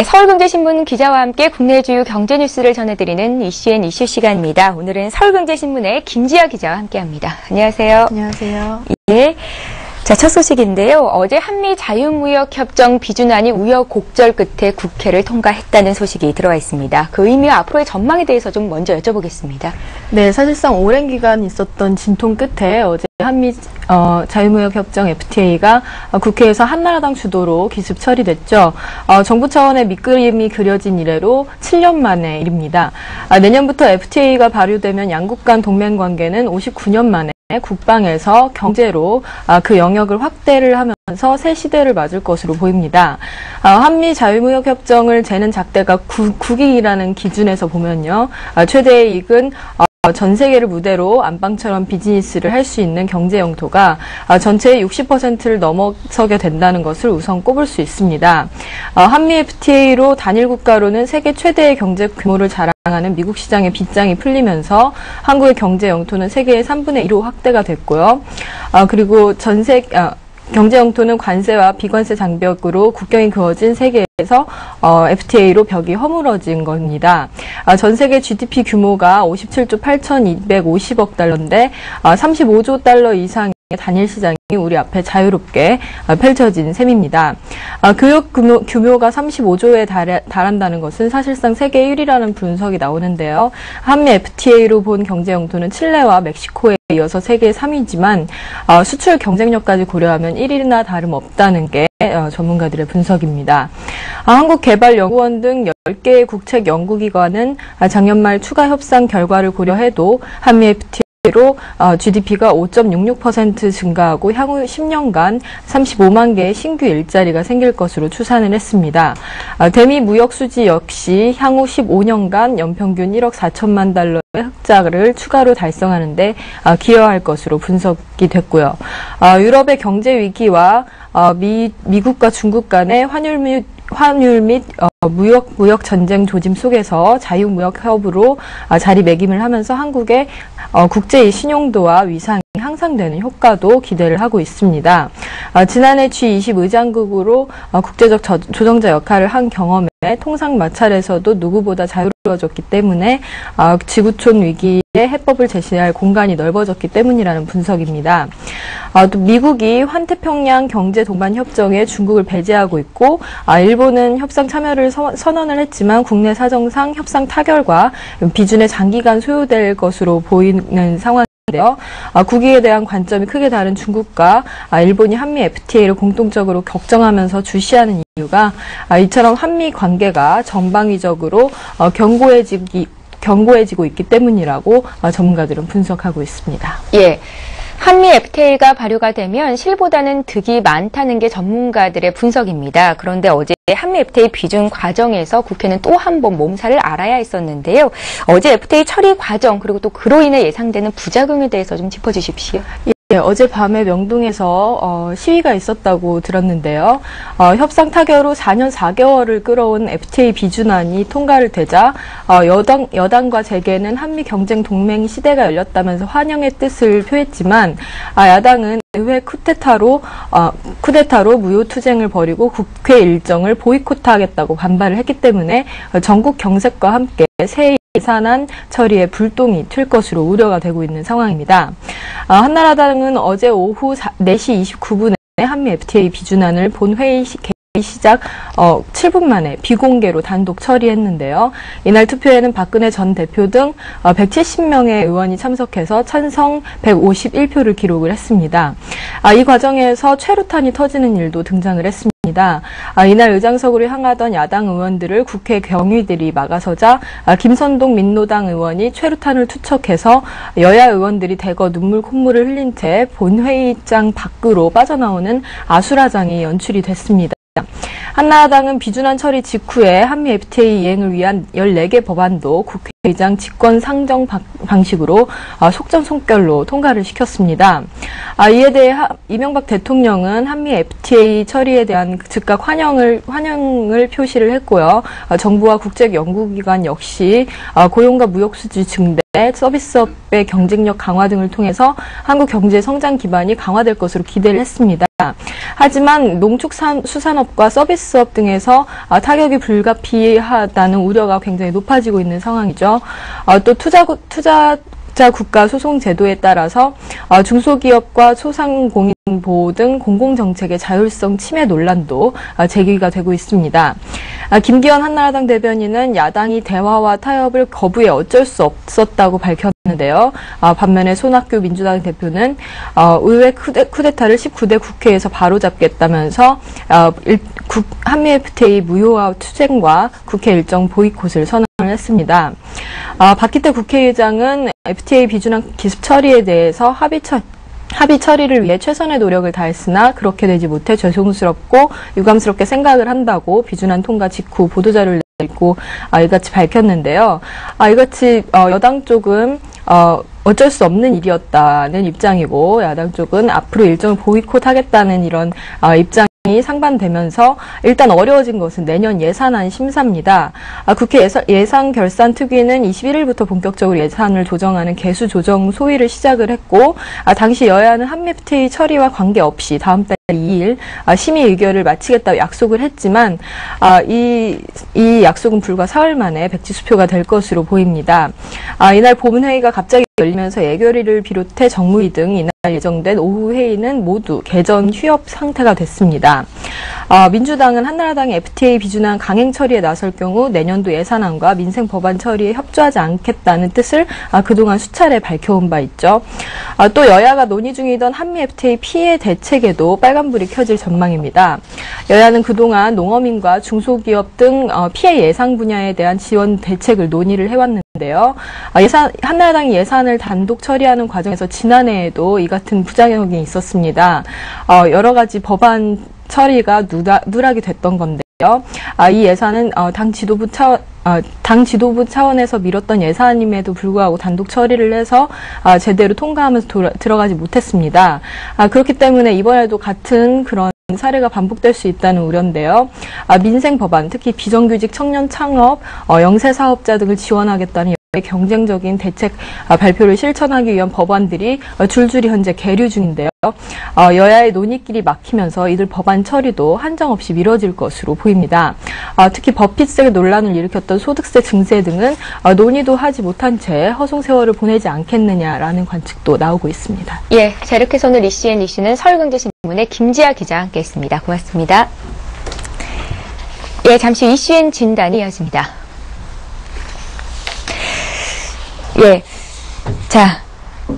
서울경제신문 기자와 함께 국내 주요 경제 뉴스를 전해드리는 이슈앤 이슈 시간입니다. 오늘은 서울경제신문의 김지아 기자와 함께합니다. 안녕하세요. 안녕하세요. 예. 자, 첫 소식인데요. 어제 한미 자유무역협정 비준안이 우여곡절 끝에 국회를 통과했다는 소식이 들어와 있습니다. 그 의미와 앞으로의 전망에 대해서 좀 먼저 여쭤보겠습니다. 네, 사실상 오랜 기간 있었던 진통 끝에 어제 한미 자유무역협정 FTA가 국회에서 한나라당 주도로 기습 처리됐죠. 정부 차원의 밑그림이 그려진 이래로 7년 만의 일입니다. 내년부터 FTA가 발효되면 양국 간 동맹 관계는 59년 만에 국방에서 경제로 그 영역을 확대를 하면서 새 시대를 맞을 것으로 보입니다. 한미 자유무역협정을 재는 작대가 9기라는 기준에서 보면요. 최대의 이익은 전 세계를 무대로 안방처럼 비즈니스를 할 수 있는 경제 영토가 전체의 60%를 넘어서게 된다는 것을 우선 꼽을 수 있습니다. 한미 FTA로 단일 국가로는 세계 최대의 경제 규모를 자랑하는 미국 시장의 빗장이 풀리면서 한국의 경제 영토는 세계의 3분의 1로 확대가 됐고요. 그리고 경제 영토는 관세와 비관세 장벽으로 국경이 그어진 세계에서 FTA로 벽이 허물어진 겁니다. 전 세계 GDP 규모가 57조 8,250억 달러인데 35조 달러 이상의 단일 시장이 우리 앞에 자유롭게 펼쳐진 셈입니다. 교육 규모가 35조에 달한다는 것은 사실상 세계 1위라는 분석이 나오는데요. 한미 FTA로 본 경제 영토는 칠레와 멕시코에 이어서 세계 3위지만 수출 경쟁력까지 고려하면 1위나 다름없다는 게 전문가들의 분석입니다. 한국개발연구원 등 10개의 국책 연구기관은 작년 말 추가 협상 결과를 고려해도 한미 FTA로 GDP가 5.66% 증가하고 향후 10년간 35만 개의 신규 일자리가 생길 것으로 추산을 했습니다. 대미 무역 수지 역시 향후 15년간 연평균 1억 4천만 달러의 흑자를 추가로 달성하는데 기여할 것으로 분석이 됐고요. 유럽의 경제 위기와 미국과 중국 간의 환율 및 무역 전쟁 조짐 속에서 자유무역 협으로 자리매김을 하면서 한국의 국제 신용도와 위상이 향상되는 효과도 기대를 하고 있습니다. 지난해 G20 의장국으로 국제적 조정자 역할을 한 경험에 통상 마찰에서도 누구보다 자유로워졌기 때문에 지구촌 위기에 해법을 제시할 공간이 넓어졌기 때문이라는 분석입니다. 또 미국이 환태평양 경제 동반 협정에 중국을 배제하고 있고 일본은 협상 참여를 선언을 했지만 국내 사정상 협상 타결과 비준에 장기간 소요될 것으로 보이는 상황인데요. 국익에 대한 관점이 크게 다른 중국과 일본이 한미 FTA를 공통적으로 걱정하면서 주시하는 이유가 이처럼 한미 관계가 전방위적으로 견고해지고 있기 때문이라고 전문가들은 분석하고 있습니다. 예. 한미 FTA가 발효가 되면 실보다는 득이 많다는 게 전문가들의 분석입니다. 그런데 어제 한미 FTA 비준 과정에서 국회는 또 한 번 몸살을 앓아야 했었는데요. 어제 FTA 처리 과정 그리고 또 그로 인해 예상되는 부작용에 대해서 좀 짚어주십시오. 예, 어젯밤에 명동에서 시위가 있었다고 들었는데요. 협상 타결 후 4년 4개월을 끌어온 FTA 비준안이 통과를 되자 여당과 재계는 한미 경쟁 동맹 시대가 열렸다면서 환영의 뜻을 표했지만 야당은 의회 쿠데타로 무효 투쟁을 벌이고 국회 일정을 보이콧하겠다고 반발을 했기 때문에 전국 경색과 함께 새 예산안 처리에 불똥이 튈 것으로 우려가 되고 있는 상황입니다. 한나라당은 어제 오후 4시 29분에 한미 FTA 비준안을 본회의 시작 7분 만에 비공개로 단독 처리했는데요. 이날 투표에는 박근혜 전 대표 등 170명의 의원이 참석해서 찬성 151표를 기록을 했습니다. 이 과정에서 최루탄이 터지는 일도 등장을 했습니다. 이날 의장석으로 향하던 야당 의원들을 국회 경위들이 막아서자 김선동 민노당 의원이 최루탄을 투척해서 여야 의원들이 대거 눈물 콧물을 흘린 채 본회의장 밖으로 빠져나오는 아수라장이 연출이 됐습니다. 한나라당은 비준안 처리 직후에 한미 FTA 이행을 위한 14개 법안도 국회에 국회의장 직권 상정 방식으로 속전속결로 통과를 시켰습니다. 이에 대해 이명박 대통령은 한미 FTA 처리에 대한 즉각 환영을 표시를 했고요. 정부와 국제연구기관 역시 고용과 무역수지 증대, 서비스업의 경쟁력 강화 등을 통해서 한국 경제 성장 기반이 강화될 것으로 기대를 했습니다. 하지만 농축수산업과 서비스업 등에서 타격이 불가피하다는 우려가 굉장히 높아지고 있는 상황이죠. 또 투자자 국가 소송 제도에 따라서 중소기업과 소상공인 보호 등 공공정책의 자율성 침해 논란도 제기가 되고 있습니다. 김기현 한나라당 대변인은 야당이 대화와 타협을 거부해 어쩔 수 없었다고 밝혔는데요. 반면에 손학규 민주당 대표는 의회 쿠데타를 19대 국회에서 바로잡겠다면서 한미 FTA 무효화 투쟁과 국회 일정 보이콧을 선언했습니다. 박기태 국회의장은 FTA 비준안 기습 처리에 대해서 합의 처리를 위해 최선의 노력을 다했으나 그렇게 되지 못해 죄송스럽고 유감스럽게 생각을 한다고 비준안 통과 직후 보도자료를 내고 이같이 밝혔는데요. 이같이 여당 쪽은 어쩔 수 없는 일이었다는 입장이고 야당 쪽은 앞으로 일정을 보이콧하겠다는 이런 입장이 상반되면서 일단 어려워진 것은 내년 예산안 심사입니다. 국회 예산결산특위는 21일부터 본격적으로 예산을 조정하는 개수 조정 소위를 시작을 했고 당시 여야는 한미 FTA 처리와 관계없이 다음 달 2일 심의 의결을 마치겠다고 약속을 했지만 이 약속은 불과 사흘 만에 백지수표가 될 것으로 보입니다. 이날 본회의가 갑자기 열리면서 예결위를 비롯해 정무위 등 이날 예정된 오후 회의는 모두 개전 휴업 상태가 됐습니다. 민주당은 한나라당의 FTA 비준안 강행 처리에 나설 경우 내년도 예산안과 민생 법안 처리에 협조하지 않겠다는 뜻을 그동안 수차례 밝혀온 바 있죠. 또 여야가 논의 중이던 한미 FTA 피해 대책에도 빨간불이 켜질 전망입니다. 여야는 그동안 농어민과 중소기업 등 피해 예상 분야에 대한 지원 대책을 논의를 해왔는데요. 한나라당이 예산을 단독 처리하는 과정에서 지난해에도 이 같은 부작용이 있었습니다. 여러 가지 법안 처리가 누락이 됐던 건데요. 이 예산은 당 지도부 차원에서 미뤘던 예산임에도 불구하고 단독 처리를 해서 제대로 통과하면서 들어가지 못했습니다. 그렇기 때문에 이번에도 같은 그런 사례가 반복될 수 있다는 우려인데요. 민생 법안, 특히 비정규직 청년 창업, 영세 사업자 등을 지원하겠다는 경쟁적인 대책 발표를 실천하기 위한 법안들이 줄줄이 현재 계류 중인데요. 여야의 논의길이 막히면서 이들 법안 처리도 한정없이 미뤄질 것으로 보입니다. 특히 버핏세 논란을 일으켰던 소득세 증세 등은 논의도 하지 못한 채 허송 세월을 보내지 않겠느냐라는 관측도 나오고 있습니다. 예, 자 이렇게 해서 오늘 이슈앤 이슈는 서울경제신문의 김지아 기자와 함께했습니다. 고맙습니다. 예, 잠시 이슈앤 진단이 이어집니다. 예, 자,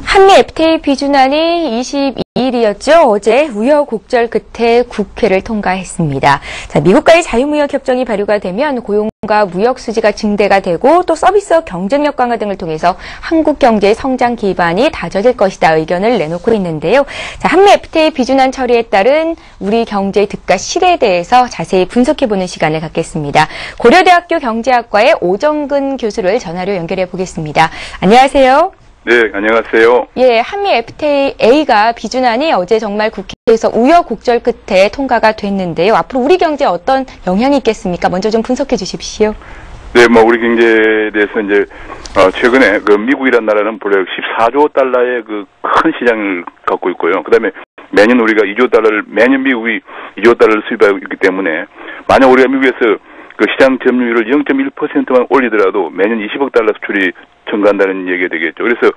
한미 FTA 비준안이 22일이었죠. 어제 우여곡절 끝에 국회를 통과했습니다. 자, 미국과의 자유무역 협정이 발효가 되면 고용과 무역 수지가 증대가 되고 또 서비스업 경쟁력 강화 등을 통해서 한국 경제의 성장 기반이 다져질 것이다 의견을 내놓고 있는데요. 자, 한미 FTA 비준안 처리에 따른 우리 경제의 득과 실에 대해서 자세히 분석해보는 시간을 갖겠습니다. 고려대학교 경제학과의 오정근 교수를 전화로 연결해 보겠습니다. 안녕하세요. 네, 안녕하세요. 예, 한미 FTA가 비준안이 어제 정말 국회에서 우여곡절 끝에 통과가 됐는데요. 앞으로 우리 경제에 어떤 영향이 있겠습니까? 먼저 좀 분석해 주십시오. 네, 우리 경제에 대해서 이제 최근에 그 미국이라는 나라는 본래 14조 달러의 그 큰 시장을 갖고 있고요. 그다음에 매년 우리가 2조 달러를 매년 미국이 2조 달러를 수입하고 있기 때문에 만약 우리가 미국에서 그 시장 점유율을 0.1%만 올리더라도 매년 20억 달러 수출이 증가한다는 얘기가 되겠죠. 그래서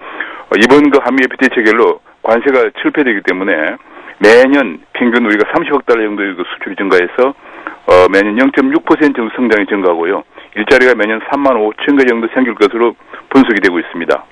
이번 그 한미 FTA 체결로 관세가 철폐되기 때문에 매년 평균 우리가 30억 달러 정도의 그 수출이 증가해서 매년 0.6% 정도 성장이 증가하고요. 일자리가 매년 3만 5천 개 정도 생길 것으로 분석이 되고 있습니다.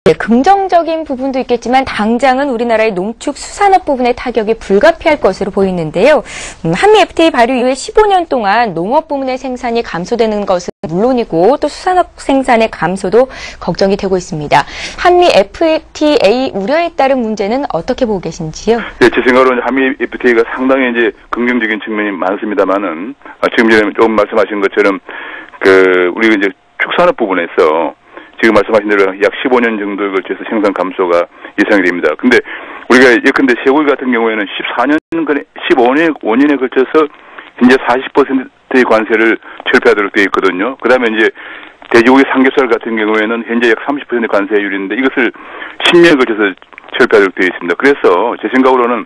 예, 긍정적인 부분도 있겠지만 당장은 우리나라의 농축수산업 부분의 타격이 불가피할 것으로 보이는데요. 한미 FTA 발효 이후에 15년 동안 농업 부문의 생산이 감소되는 것은 물론이고 또 수산업 생산의 감소도 걱정이 되고 있습니다. 한미 FTA 우려에 따른 문제는 어떻게 보고 계신지요? 네, 제 생각으로는 한미 FTA가 상당히 이제 긍정적인 측면이 많습니다만은 지금 전에 조금 말씀하신 것처럼 우리가 이제 축산업 부분에서 지금 말씀하신 대로 약 15년 정도에 걸쳐서 생산 감소가 예상이 됩니다. 근데 우리가 예컨대 쇠고기 같은 경우에는 15년에 걸쳐서 현재 40%의 관세를 철폐하도록 되어 있거든요. 그 다음에 이제 돼지고기 삼겹살 같은 경우에는 현재 약 30% 관세율인데 이것을 10년에 걸쳐서 철폐하도록 되어 있습니다. 그래서 제 생각으로는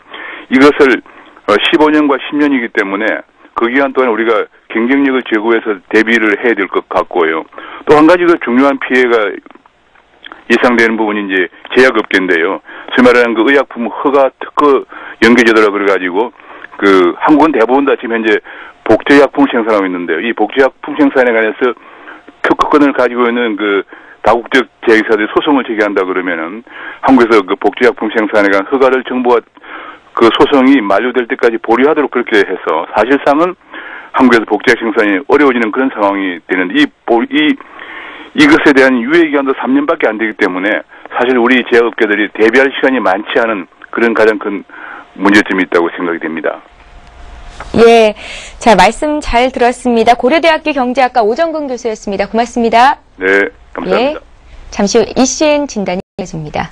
이것을 15년과 10년이기 때문에 그 기간 동안 우리가 경쟁력을 제고해서 대비를 해야 될 것 같고요. 또 한 가지 그 중요한 피해가 예상되는 부분이 이제 제약업계인데요. 소위 말하는 그 의약품 허가 특허 연계제도라 그래가지고 그 한국은 대부분 다 지금 현재 복제약품 생산하고 있는데요. 이 복제약품 생산에 관해서 특허권을 가지고 있는 그 다국적 제약사들이 소송을 제기한다 그러면은 한국에서 그 복제약품 생산에 관한 허가를 정부가 그 소송이 만료될 때까지 보류하도록 그렇게 해서 사실상은 한국에서 복제약 생산이 어려워지는 그런 상황이 되는데 이것에 대한 유예 기간도 3년밖에 안 되기 때문에 사실 우리 제약업계들이 대비할 시간이 많지 않은 그런 가장 큰 문제점이 있다고 생각이 됩니다. 예, 자 말씀 잘 들었습니다. 고려대학교 경제학과 오정근 교수였습니다. 고맙습니다. 네, 감사합니다. 예, 잠시 후 이슈엔 진단이 이어집니다.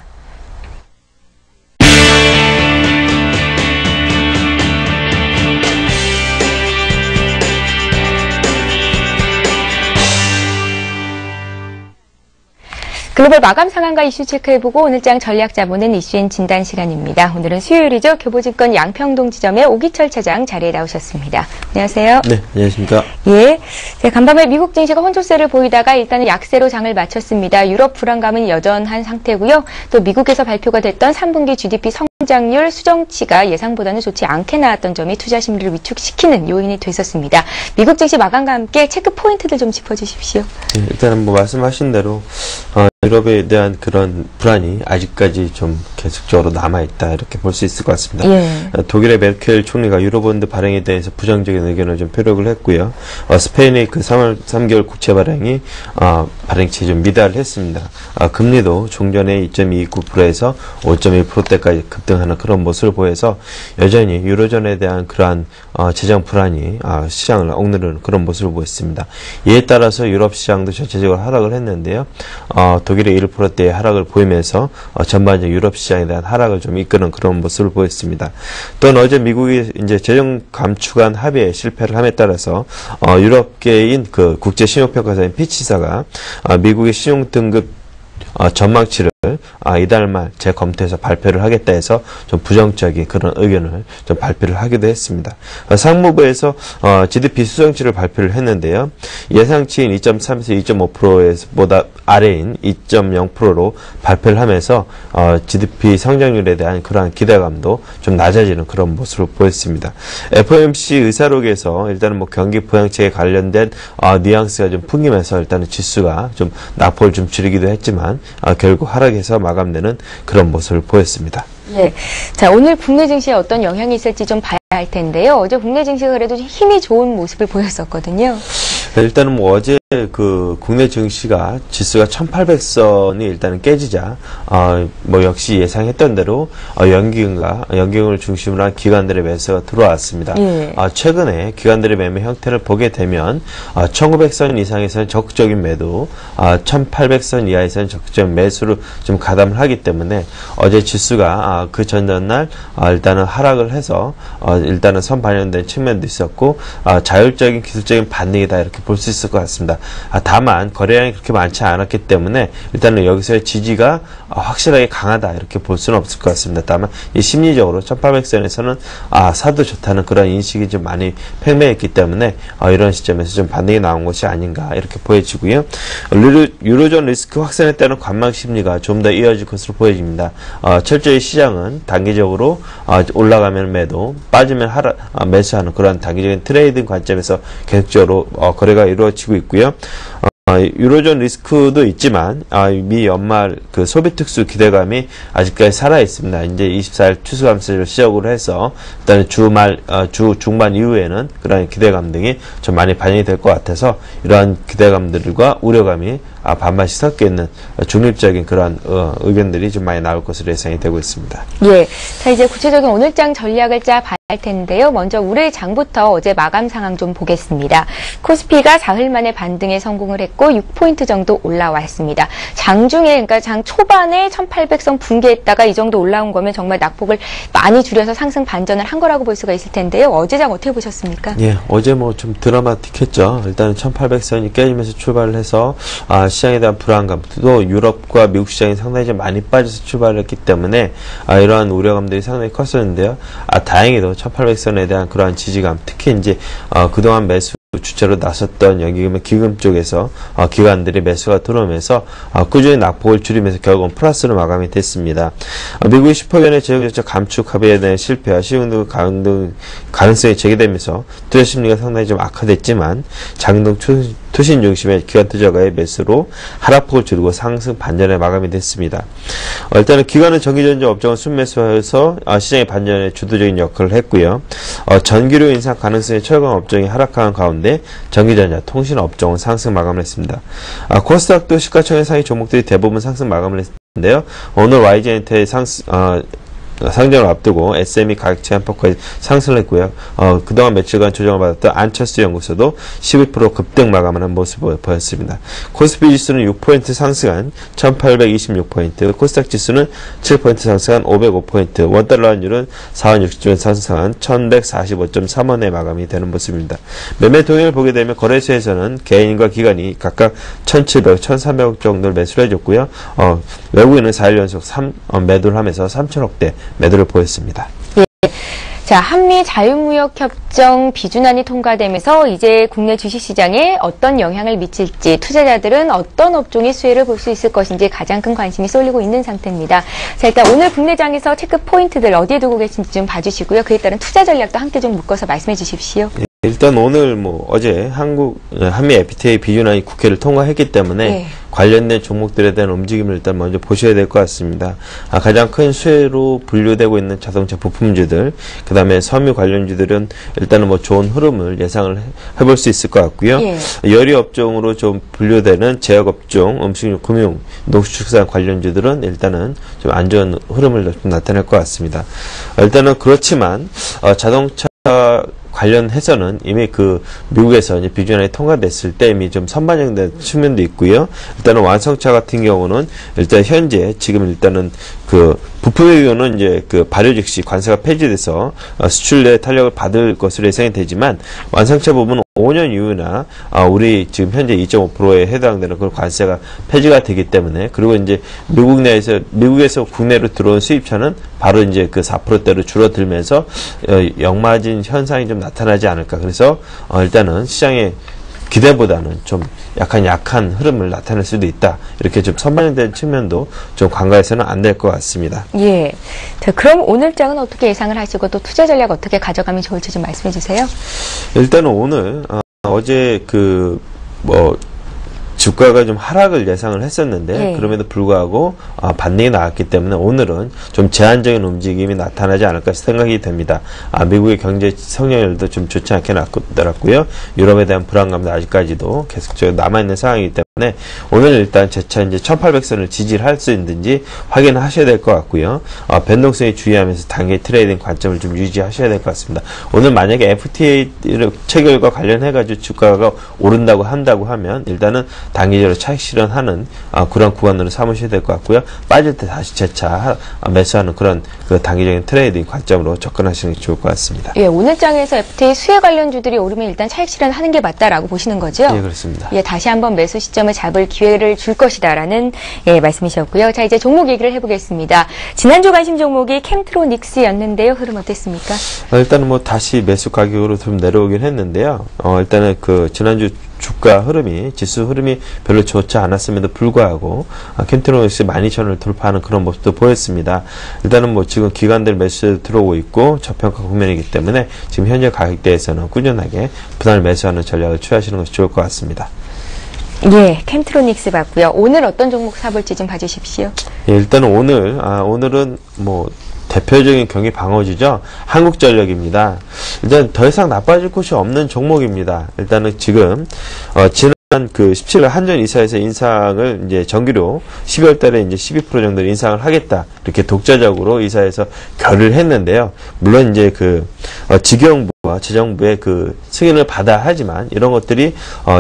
글로벌 마감 상황과 이슈 체크해보고 오늘장 전략 잡아보는 이슈엔 진단 시간입니다. 오늘은 수요일이죠. 교보증권 양평동 지점의 오기철 차장 자리에 나오셨습니다. 안녕하세요. 네, 안녕하십니까. 예, 간밤에 미국 증시가 혼조세를 보이다가 일단은 약세로 장을 마쳤습니다. 유럽 불안감은 여전한 상태고요. 또 미국에서 발표가 됐던 3분기 GDP 성장률 수정치가 예상보다는 좋지 않게 나왔던 점이 투자 심리를 위축시키는 요인이 됐었습니다. 미국 증시 마감과 함께 체크 포인트들 좀 짚어주십시오. 네, 일단은 뭐 말씀하신 대로 유럽에 대한 그런 불안이 아직까지 좀 계속적으로 남아있다 이렇게 볼 수 있을 것 같습니다. 예. 독일의 메르켈 총리가 유로본드 발행에 대해서 부정적인 의견을 좀 표력을 했고요. 스페인의 그 3개월 국채 발행이 발행치에 좀 미달을 했습니다. 금리도 종전에 2.29%에서 5.1%대까지 급등하는 그런 모습을 보여서 여전히 유로존에 대한 그러한 재정 불안이 시장을 억누르는 그런 모습을 보였습니다. 이에 따라서 유럽 시장도 전체적으로 하락을 했는데요. 독일의 1%대의 하락을 보이면서 전반적 유럽 시장에 대한 하락을 좀 이끄는 그런 모습을 보였습니다. 또한 어제 미국이 이제 재정 감축안 합의에 실패를 함에 따라서 유럽계인 그 국제 신용평가사인 피치사가 미국의 신용 등급 전망치를 이달 말 재검토해서 발표를 하겠다 해서 좀 부정적인 그런 의견을 좀 발표를 하기도 했습니다. 상무부에서 GDP 수정치를 발표를 했는데요. 예상치인 2.3에서 2.5%보다 아래인 2.0%로 발표를 하면서 GDP 성장률에 대한 그러한 기대감도 좀 낮아지는 그런 모습을 보였습니다. FOMC 의사록에서 일단은 뭐 경기 부양책에 관련된 뉘앙스가 좀 풍기면서 일단은 지수가 좀 낙폭을 좀 줄이기도 했지만 결국 하락해서 마감되는 그런 모습을 보였습니다. 예. 자, 오늘 국내 증시에 어떤 영향이 있을지 좀 봐야 할 텐데요. 어제 국내 증시가 그래도 힘이 좋은 모습을 보였었거든요. 일단은 뭐 어제 그 국내 증시가 지수가 1800선이 일단은 깨지자 뭐 역시 예상했던 대로 연기금을 중심으로 한 기관들의 매수가 들어왔습니다. 예. 최근에 기관들의 매매 형태를 보게 되면 1900선 이상에서는 적극적인 매도, 1800선 이하에서는 적극적인 매수를 좀 가담을 하기 때문에 어제 지수가 그 전날 일단은 하락을 해서 일단은 선 반영된 측면도 있었고 자율적인 기술적인 반등이다 이렇게 볼 수 있을 것 같습니다. 다만 거래량이 그렇게 많지 않았기 때문에 일단은 여기서의 지지가 확실하게 강하다 이렇게 볼 수는 없을 것 같습니다. 다만 이 심리적으로 1800선에서는 사도 좋다는 그런 인식이 좀 많이 팽배했기 때문에 이런 시점에서 좀 반등이 나온 것이 아닌가 이렇게 보여지고요. 유로존 리스크 확산에 따른 관망 심리가 좀 더 이어질 것으로 보여집니다. 철저히 시장은 단기적으로 올라가면 매도, 빠지면 매수하는 그런 단기적인 트레이딩 관점에서 계속적으로 거래가 이루어지고 있고요. 유로존 리스크도 있지만 미 연말 그 소비 특수 기대감이 아직까지 살아 있습니다. 이제 24일 추수감세를 시작으로 해서 일단 주 중반 이후에는 그런 기대감 등이 좀 많이 반영이 될 것 같아서 이러한 기대감들과 우려감이 반반씩 섞여 있는 중립적인 그런 의견들이 좀 많이 나올 것으로 예상이 되고 있습니다. 예. 자, 이제 구체적인 오늘장 전략을 짜 봐야 할 텐데요. 먼저 우레장부터 어제 마감 상황 좀 보겠습니다. 코스피가 사흘 만에 반등에 성공을 했고 6포인트 정도 올라왔습니다. 장중에, 그러니까 장 초반에 1800선 붕괴했다가 이 정도 올라온 거면 정말 낙폭을 많이 줄여서 상승 반전을 한 거라고 볼 수가 있을 텐데요. 어제 장 어떻게 보셨습니까? 예, 어제 뭐 좀 드라마틱했죠. 일단은 1800선이 깨지면서 출발을 해서 시장에 대한 불안감, 또 유럽과 미국 시장이 상당히 좀 많이 빠져서 출발을 했기 때문에 이러한 우려감들이 상당히 컸었는데요. 다행히도 1800선에 대한 그러한 지지감, 특히 이제 그동안 매수 주체로 나섰던 연기금 기금 쪽에서 기관들이 매수가 들어오면서 꾸준히 낙폭을 줄이면서 결국은 플러스로 마감이 됐습니다. 미국 10%연의 재정적 감축 합의에 대한 실패와 시중등 강등 가능성이 제기되면서 투자 심리가 상당히 좀 악화됐지만 장등 투신 중심의 기관 투자가의 매수로 하락폭을 줄이고 상승 반전에 마감이 됐습니다. 일단은 기관은 전기전자 업종을 순매수해서 시장의 반전에 주도적인 역할을 했고요. 전기료 인상 가능성의 철강 업종이 하락하는 가운데 전기전자, 통신 업종은 상승 마감을 했습니다. 코스닥도 시가총액 상위 종목들이 대부분 상승 마감을 했는데요. 오늘 YG엔터의 상장을 앞두고 SME 가격 제한 폭까지 상승을 했고요. 그동안 며칠간 조정을 받았던 안철수 연구소도 12% 급등 마감하는 모습을 보였습니다. 코스피 지수는 6포인트 상승한 1826포인트, 코스닥 지수는 7포인트 상승한 505포인트, 원달러 환율은 4원 60전 상승한 1145.3원에 마감이 되는 모습입니다. 매매 동향을 보게 되면 거래소에서는 개인과 기관이 각각 1700, 1300억 정도를 매수를 해줬고요. 외국인은 4일 연속 매도를 하면서 3000억대 매도를 보였습니다. 예. 자, 한미 자유무역협정 비준안이 통과되면서 이제 국내 주식시장에 어떤 영향을 미칠지, 투자자들은 어떤 업종의 수혜를 볼 수 있을 것인지 가장 큰 관심이 쏠리고 있는 상태입니다. 자, 일단 오늘 국내장에서 체크 포인트들 어디에 두고 계신지 좀 봐주시고요. 그에 따른 투자 전략도 함께 좀 묶어서 말씀해 주십시오. 일단 오늘 어제 한미 FTA 비준안이 국회를 통과했기 때문에 네. 관련된 종목들에 대한 움직임을 일단 먼저 보셔야 될 것 같습니다. 가장 큰 수혜로 분류되고 있는 자동차 부품주들, 그 다음에 섬유 관련주들은 일단은 좋은 흐름을 예상을 해볼 수 있을 것 같고요. 예. 여리 업종으로 좀 분류되는 제약업종, 음식료, 금융, 농수축산 관련주들은 일단은 좀 안 좋은 흐름을 좀 나타낼 것 같습니다. 일단은 그렇지만 자동차 관련해서는 이미 미국에서 이제 비준안이 통과됐을 때 이미 좀 선반영된 측면도 있고요. 일단은 완성차 같은 경우는 일단 현재 지금 일단은 부품의 경우는 이제 발효 즉시 관세가 폐지돼서 수출에 탄력을 받을 것으로 예상이 되지만 완성차 부분은 5년 이후나 우리 지금 현재 2.5%에 해당되는 그런 관세가 폐지가 되기 때문에, 그리고 이제 미국에서 국내로 들어온 수입차는 바로 이제 4%대로 줄어들면서 역마진 현상이 좀 나타나지 않을까. 그래서 일단은 시장의 기대보다는 좀 약한 흐름을 나타낼 수도 있다. 이렇게 좀 선반영된 측면도 좀 간과해서는 안 될 것 같습니다. 예. 자, 그럼 오늘 장은 어떻게 예상을 하시고 또 투자 전략 어떻게 가져가면 좋을지 좀 말씀해 주세요. 일단은 오늘 어제 주가가 좀 하락을 예상을 했었는데 예. 그럼에도 불구하고 반등이 나왔기 때문에 오늘은 좀 제한적인 움직임이 나타나지 않을까 생각이 됩니다. 미국의 경제 성장률도 좀 좋지 않게 나왔고요. 유럽에 대한 불안감도 아직까지도 계속적으로 남아있는 상황이기 때문에 오늘 일단 재차 이제 1800선을 지지를 할 수 있는지 확인하셔야 될 것 같고요. 변동성에 주의하면서 단기 트레이딩 관점을 좀 유지하셔야 될 것 같습니다. 오늘 만약에 FTA 체결과 관련해가지고 주가가 오른다고 한다고 하면 일단은 단기적으로 차익 실현하는 그런 구간으로 삼으셔야 될 것 같고요. 빠질 때 다시 재차 매수하는 그런 단기적인 트레이딩 관점으로 접근하시는 게 좋을 것 같습니다. 예, 오늘 장에서 FTA 수혜 관련주들이 오르면 일단 차익 실현하는 게 맞다라고 보시는 거죠? 예, 그렇습니다. 예, 다시 한번 매수 시점을 잡을 기회를 줄 것이다라는 말씀이셨고요. 자, 이제 종목 얘기를 해보겠습니다. 지난주 관심 종목이 캠트로닉스였는데요. 흐름 어땠습니까? 일단은 다시 매수 가격으로 좀 내려오긴 했는데요. 일단은 지난주 주가 흐름이, 지수 흐름이 별로 좋지 않았음에도 불구하고 캠트로닉스 12,000원을 돌파하는 그런 모습도 보였습니다. 일단은 지금 기관들 매수 들어오고 있고 저평가 국면이기 때문에 지금 현재 가격대에서는 꾸준하게 분할 매수하는 전략을 취하시는 것이 좋을 것 같습니다. 예, 캠트로닉스 봤고요. 오늘 어떤 종목 사볼지 좀 봐주십시오. 예, 일단은 오늘은 대표적인 경기 방어주죠. 한국전력입니다. 일단 더 이상 나빠질 곳이 없는 종목입니다. 일단은 지금 지난 그 17일 한전 이사에서 인상을 이제 정기로 12월 달에 이제 12% 정도 인상을 하겠다. 이렇게 독자적으로 이사에서 결의를 했는데요. 물론 이제 그 지경부와 재정부의 그 승인을 받아야 하지만 이런 것들이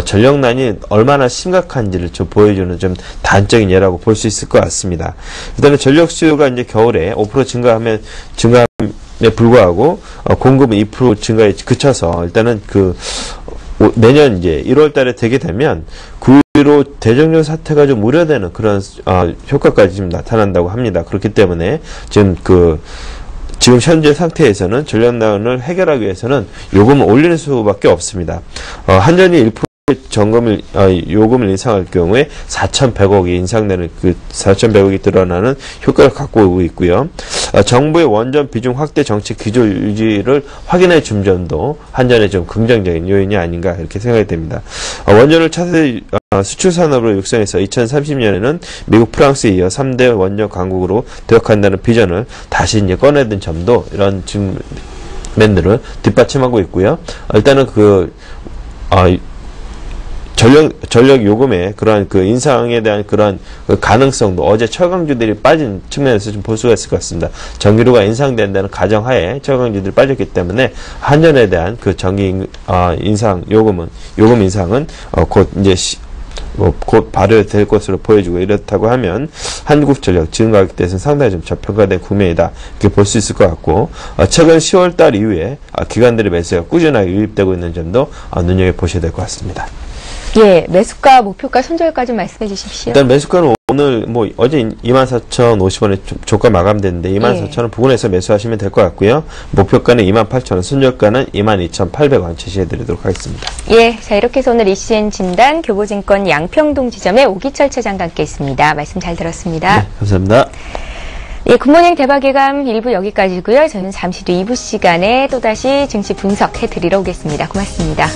전력난이 얼마나 심각한지를 좀 보여주는 좀 단적인 예라고 볼 수 있을 것 같습니다. 일단은 전력 수요가 이제 겨울에 5% 증가함에 불구하고 공급은 2% 증가에 그쳐서 일단은 그 내년 이제 1월 달에 되게 되면 9.15 대정령 사태가 좀 우려되는 그런 효과까지 좀 나타난다고 합니다. 그렇기 때문에 지금 현재 상태에서는 전력난을 해결하기 위해서는 요금을 올리는 수밖에 없습니다. 한전이 1% 요금을 인상할 경우에 4,100억이 인상되는 4,100억이 드러나는 효과를 갖고 오고 있고요. 정부의 원전 비중 확대 정책 기조 유지를 확인해 준 점도 한전의 좀 긍정적인 요인이 아닌가 이렇게 생각이 됩니다. 원전을 차세대 수출 산업으로 육성해서 2030년에는 미국, 프랑스에 이어 3대 원전 강국으로 도약한다는 비전을 다시 이제 꺼내든 점도 이런 측면들을 뒷받침하고 있고요. 일단은 전력 요금의 그러한 그 인상에 대한 그러한 그 가능성도 어제 철강주들이 빠진 측면에서 좀 볼 수가 있을 것 같습니다. 전기료가 인상된다는 가정하에 철강주들이 빠졌기 때문에 한전에 대한 그 요금 인상은 곧 이제 곧 발효될 것으로 보여지고 이렇다고 하면 한국전력 지금 가격대에서는 상당히 좀 저평가된 국면이다 이렇게 볼 수 있을 것 같고 최근 10월달 이후에 기관들의 매수가 꾸준하게 유입되고 있는 점도 눈여겨보셔야 될 것 같습니다. 예, 매수가, 목표가, 손절가 좀 말씀해 주십시오. 일단 매수가는 오늘 어제 24,050원에 조가 마감됐는데 24,000원 부근에서 매수하시면 될 것 같고요. 목표가는 28,000원, 손절가는 22,800원 제시해 드리도록 하겠습니다. 예, 자 이렇게 해서 오늘 이슈엔 진단 교보증권 양평동 지점의 오기철 차장과 함께했습니다. 말씀 잘 들었습니다. 네, 감사합니다. 예, 굿모닝 대박예감 1부 여기까지고요. 저는 잠시 후 2부 시간에 또다시 증시 분석해 드리러 오겠습니다. 고맙습니다.